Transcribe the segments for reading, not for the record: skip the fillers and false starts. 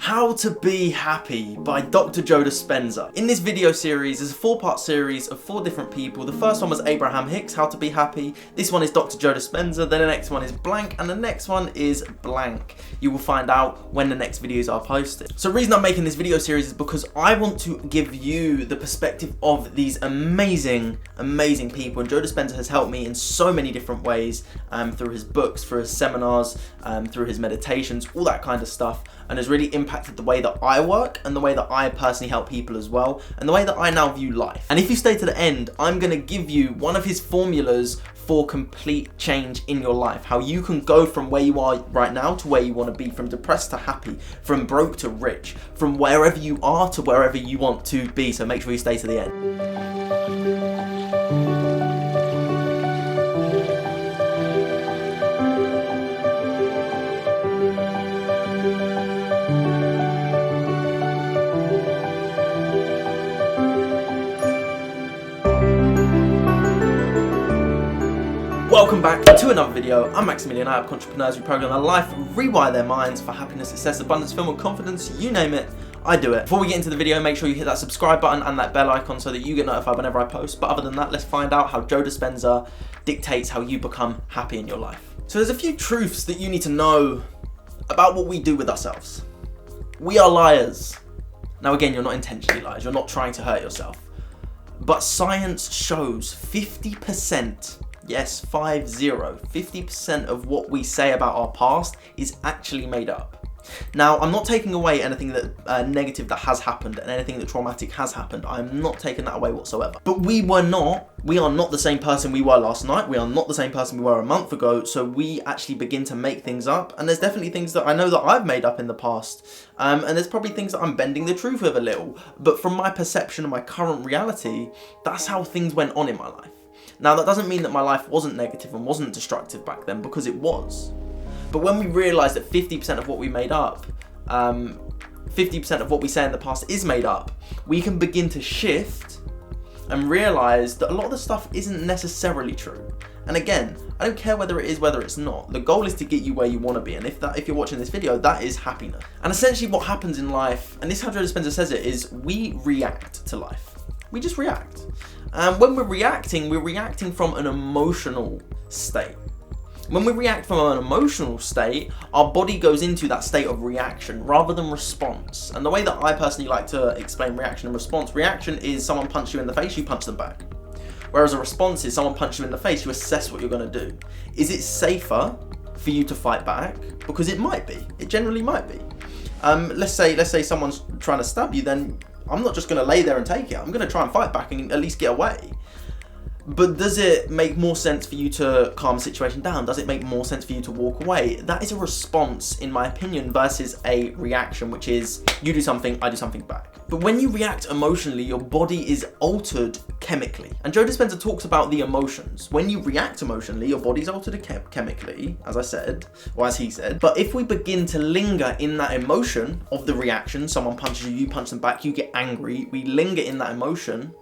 How to Be Happy by Dr. Joe Dispenza. In this video series, there's a 4-part series of 4 different people. The first one was Abraham Hicks, How to Be Happy. This one is Dr. Joe Dispenza. Then the next one is blank, and the next one is blank. You will find out when the next videos are posted. So the reason I'm making this video series is because I want to give you the perspective of these amazing, amazing people. And Joe Dispenza has helped me in so many different ways, through his books, through his seminars, through his meditations, all that kind of stuff, and has really impacted the way that I work and the way that I personally help people as well, and the way that I now view life. And if you stay to the end, I'm going to give you one of his formulas for complete change in your life. How you can go from where you are right now to where you want to be, from depressed to happy, from broke to rich, from wherever you are to wherever you want to be. So make sure you stay to the end. Welcome back to another video. I'm Max Hindle I, help entrepreneurs reprogram their life, rewire their minds for happiness, success, abundance, fulfillment, confidence, you name it, I do it. Before we get into the video, make sure you hit that subscribe button and that bell icon so that you get notified whenever I post. But other than that, let's find out how Joe Dispenza dictates how you become happy in your life. So there's a few truths that you need to know about what we do with ourselves. We are liars. Now again, you're not intentionally liars, you're not trying to hurt yourself. But science shows 50%, yes, 50% of what we say about our past is actually made up. Now, I'm not taking away anything that negative that has happened and anything that traumatic has happened. I'm not taking that away whatsoever. But we are not the same person we were last night. We are not the same person we were a month ago. So we actually begin to make things up. And there's definitely things that I know that I've made up in the past. And there's probably things that I'm bending the truth with a little. But from my perception of my current reality, that's how things went on in my life. Now, that doesn't mean that my life wasn't negative and wasn't destructive back then, because it was. But when we realise that 50% of what we made up, 50% of what we say in the past is made up, we can begin to shift and realise that a lot of the stuff isn't necessarily true. And again, I don't care whether it is, whether it's not. The goal is to get you where you want to be. And if you're watching this video, that is happiness. And essentially what happens in life, and this is how Joe Dispenza says it, is we react to life. We just react. And when we're reacting from an emotional state. When we react from an emotional state, our body goes into that state of reaction rather than response. And the way that I personally like to explain reaction and response, reaction is someone punches you in the face, you punch them back. Whereas a response is someone punches you in the face, you assess what you're going to do. Is it safer for you to fight back? Because it might be. It generally might be. Let's say someone's trying to stab you, then I'm not just going to lay there and take it. I'm going to try and fight back and at least get away. But does it make more sense for you to calm a situation down? Does it make more sense for you to walk away? That is a response, in my opinion, versus a reaction, which is you do something, I do something back. But when you react emotionally, your body is altered chemically. And Joe Dispenza talks about the emotions. When you react emotionally, your body's altered chemically, as I said, or as he said. But if we begin to linger in that emotion of the reaction, someone punches you, you punch them back, you get angry, we linger in that emotion,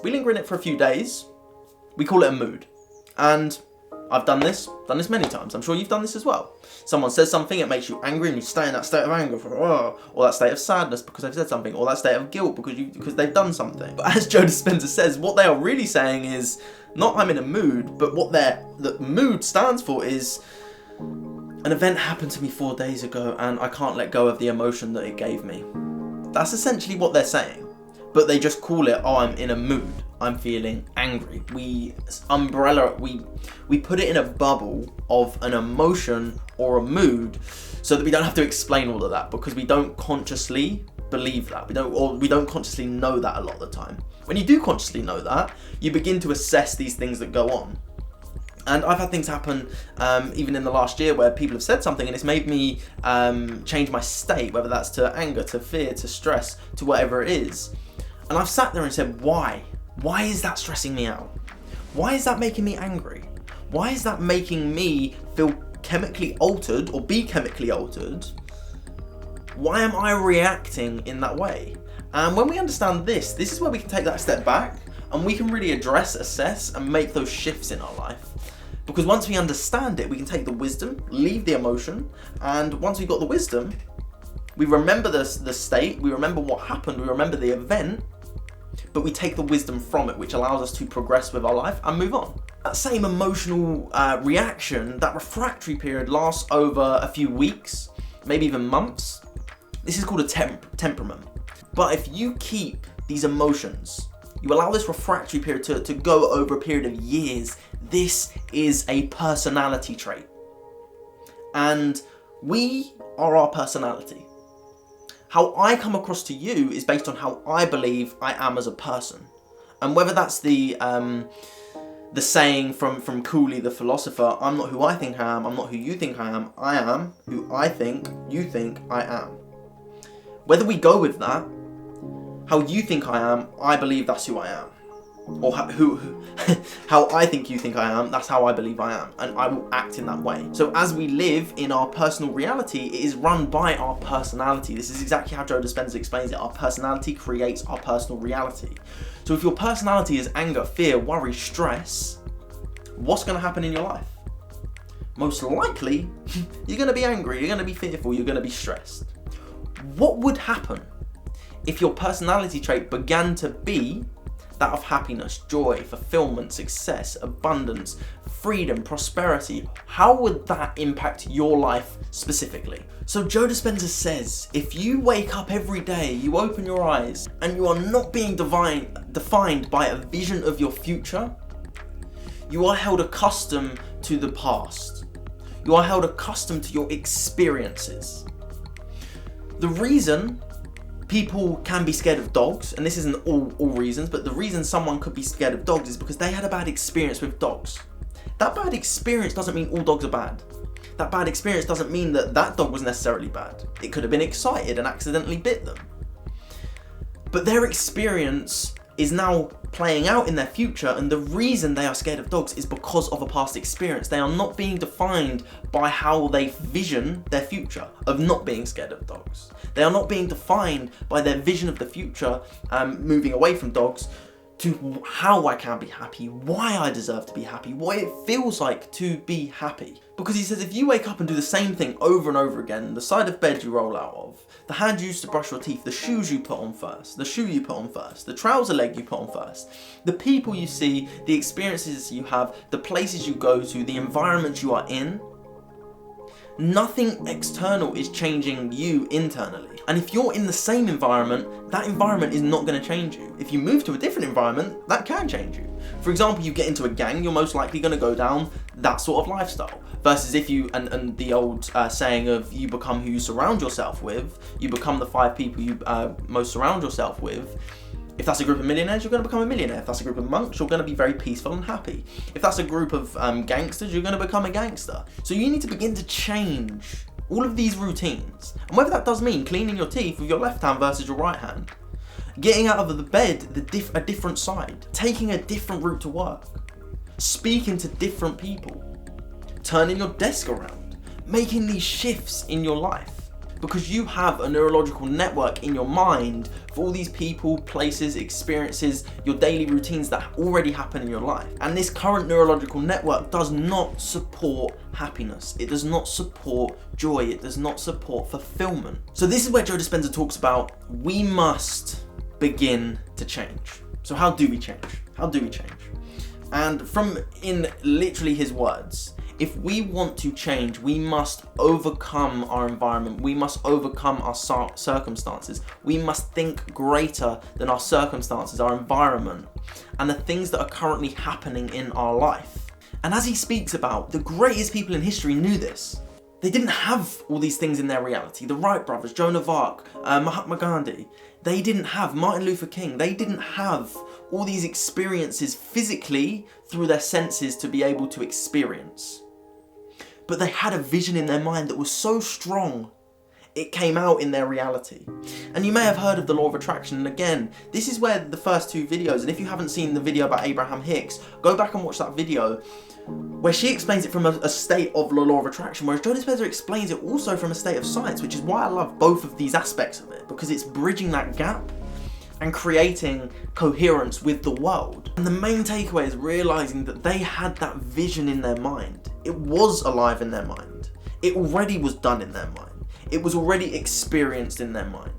we linger in it for a few days, we call it a mood. And I've done this many times. I'm sure you've done this as well. Someone says something, it makes you angry, and you stay in that state of anger for, or that state of sadness because they've said something, or that state of guilt because they've done something. But as Joe Dispenza says, what they are really saying is not I'm in a mood, but what the mood stands for is an event happened to me 4 days ago and I can't let go of the emotion that it gave me. That's essentially what they're saying. But they just call it, oh, I'm in a mood. I'm feeling angry. We put it in a bubble of an emotion or a mood so that we don't have to explain all of that, because we don't consciously believe that. We don't consciously know that a lot of the time. When you do consciously know that, you begin to assess these things that go on. And I've had things happen even in the last year where people have said something and it's made me change my state, whether that's to anger, to fear, to stress, to whatever it is. And I've sat there and said, why? Why is that stressing me out? Why is that making me angry? Why is that making me feel chemically altered or be chemically altered? Why am I reacting in that way? And when we understand this is where we can take that step back and we can really address, assess, and make those shifts in our life. Because once we understand it, we can take the wisdom, leave the emotion, and once we've got the wisdom, We remember the state, we remember what happened, we remember the event, but we take the wisdom from it, which allows us to progress with our life and move on. That same emotional reaction, that refractory period, lasts over a few weeks, maybe even months. This is called a temperament. But if you keep these emotions, you allow this refractory period to go over a period of years, this is a personality trait. And we are our personality. How I come across to you is based on how I believe I am as a person. And whether that's the saying from Cooley the philosopher, I'm not who I think I am not who you think I am who I think you think I am. Whether we go with that, how you think I am, I believe that's who I am. Or how I think you think I am, that's how I believe I am, and I will act in that way. So as we live in our personal reality, it is run by our personality. This is exactly how Joe Dispenza explains it. Our personality creates our personal reality. So if your personality is anger, fear, worry, stress, what's going to happen in your life? Most likely, you're going to be angry, you're going to be fearful, you're going to be stressed. What would happen if your personality trait began to be that of happiness, joy, fulfillment, success, abundance, freedom, prosperity? How would that impact your life specifically? So Joe Dispenza says, if you wake up every day, you open your eyes, and you are not being defined by a vision of your future, you are held accustomed to the past. You are held accustomed to your experiences. The reason people can be scared of dogs, and this isn't all reasons, but the reason someone could be scared of dogs is because they had a bad experience with dogs. That bad experience doesn't mean all dogs are bad. That bad experience doesn't mean that dog was necessarily bad. It could have been excited and accidentally bit them. But their experience is now playing out in their future, and the reason they are scared of dogs is because of a past experience. They are not being defined by how they vision their future of not being scared of dogs. They are not being defined by their vision of the future, moving away from dogs, to how I can be happy, why I deserve to be happy, what it feels like to be happy. Because he says if you wake up and do the same thing over and over again, the side of bed you roll out of, the hand you use to brush your teeth, the shoes you put on first, the shoe you put on first, the trouser leg you put on first, the people you see, the experiences you have, the places you go to, the environment you are in, nothing external is changing you internally. And if you're in the same environment, that environment is not going to change you. If you move to a different environment, that can change you. For example, you get into a gang, you're most likely going to go down that sort of lifestyle. Versus if you, and the old saying of you become who you surround yourself with, you become the 5 people you most surround yourself with. If that's a group of millionaires, you're going to become a millionaire. If that's a group of monks, you're going to be very peaceful and happy. If that's a group of gangsters, you're going to become a gangster. So you need to begin to change all of these routines. And whether that does mean cleaning your teeth with your left hand versus your right hand, getting out of the bed a different side, taking a different route to work, speaking to different people, turning your desk around, making these shifts in your life. Because you have a neurological network in your mind for all these people, places, experiences, your daily routines that already happen in your life. And this current neurological network does not support happiness. It does not support joy. It does not support fulfillment. So this is where Joe Dispenza talks about we must begin to change. So how do we change? How do we change? And from in literally his words, if we want to change, we must overcome our environment. We must overcome our circumstances. We must think greater than our circumstances, our environment, and the things that are currently happening in our life. And as he speaks about, the greatest people in history knew this. They didn't have all these things in their reality. The Wright brothers, Joan of Arc, Mahatma Gandhi, they didn't have Martin Luther King. They didn't have all these experiences physically through their senses to be able to experience. But they had a vision in their mind that was so strong, it came out in their reality. And you may have heard of the law of attraction, and again, this is where the first 2 videos, and if you haven't seen the video about Abraham Hicks, go back and watch that video, where she explains it from a state of the law of attraction, whereas Joe Dispenza explains it also from a state of science, which is why I love both of these aspects of it, because it's bridging that gap and creating coherence with the world. And the main takeaway is realizing that they had that vision in their mind. It was alive in their mind. It already was done in their mind. It was already experienced in their mind.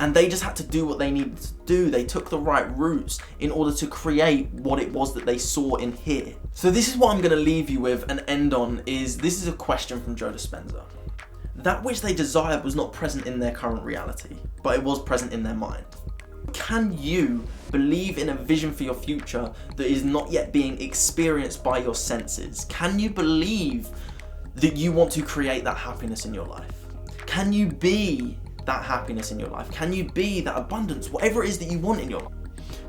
And they just had to do what they needed to do. They took the right routes in order to create what it was that they saw in here. So this is what I'm going to leave you with and end on this is a question from Joe Dispenza. That which they desired was not present in their current reality, but it was present in their mind. Can you believe in a vision for your future that is not yet being experienced by your senses? Can you believe that you want to create that happiness in your life? Can you be that happiness in your life? Can you be that abundance, whatever it is that you want in your life?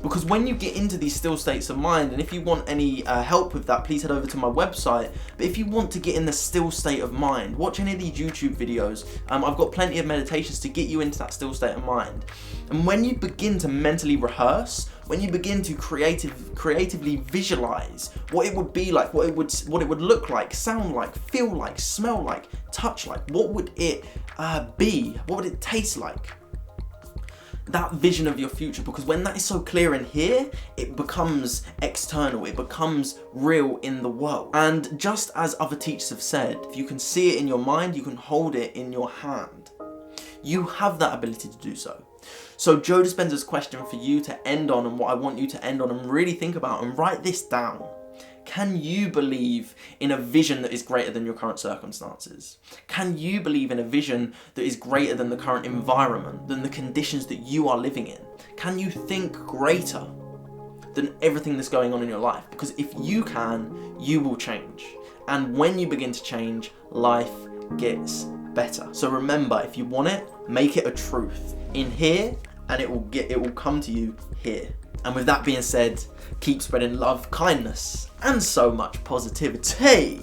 Because when you get into these still states of mind, and if you want any help with that, please head over to my website. But if you want to get in the still state of mind, watch any of these YouTube videos. I've got plenty of meditations to get you into that still state of mind. And when you begin to mentally rehearse, when you begin to creatively visualize what it would be like, what it would look like, sound like, feel like, smell like, touch like, what would it be? What would it taste like? That vision of your future, because when that is so clear in here, it becomes external, it becomes real in the world. And just as other teachers have said, if you can see it in your mind, you can hold it in your hand. You have that ability to do so. So Joe Dispenza's question for you to end on, and what I want you to end on and really think about and write this down. Can you believe in a vision that is greater than your current circumstances? Can you believe in a vision that is greater than the current environment, than the conditions that you are living in? Can you think greater than everything that's going on in your life? Because if you can, you will change. And when you begin to change, life gets better. So remember, if you want it, make it a truth in here, and it will come to you here. And with that being said, keep spreading love, kindness, and so much positivity.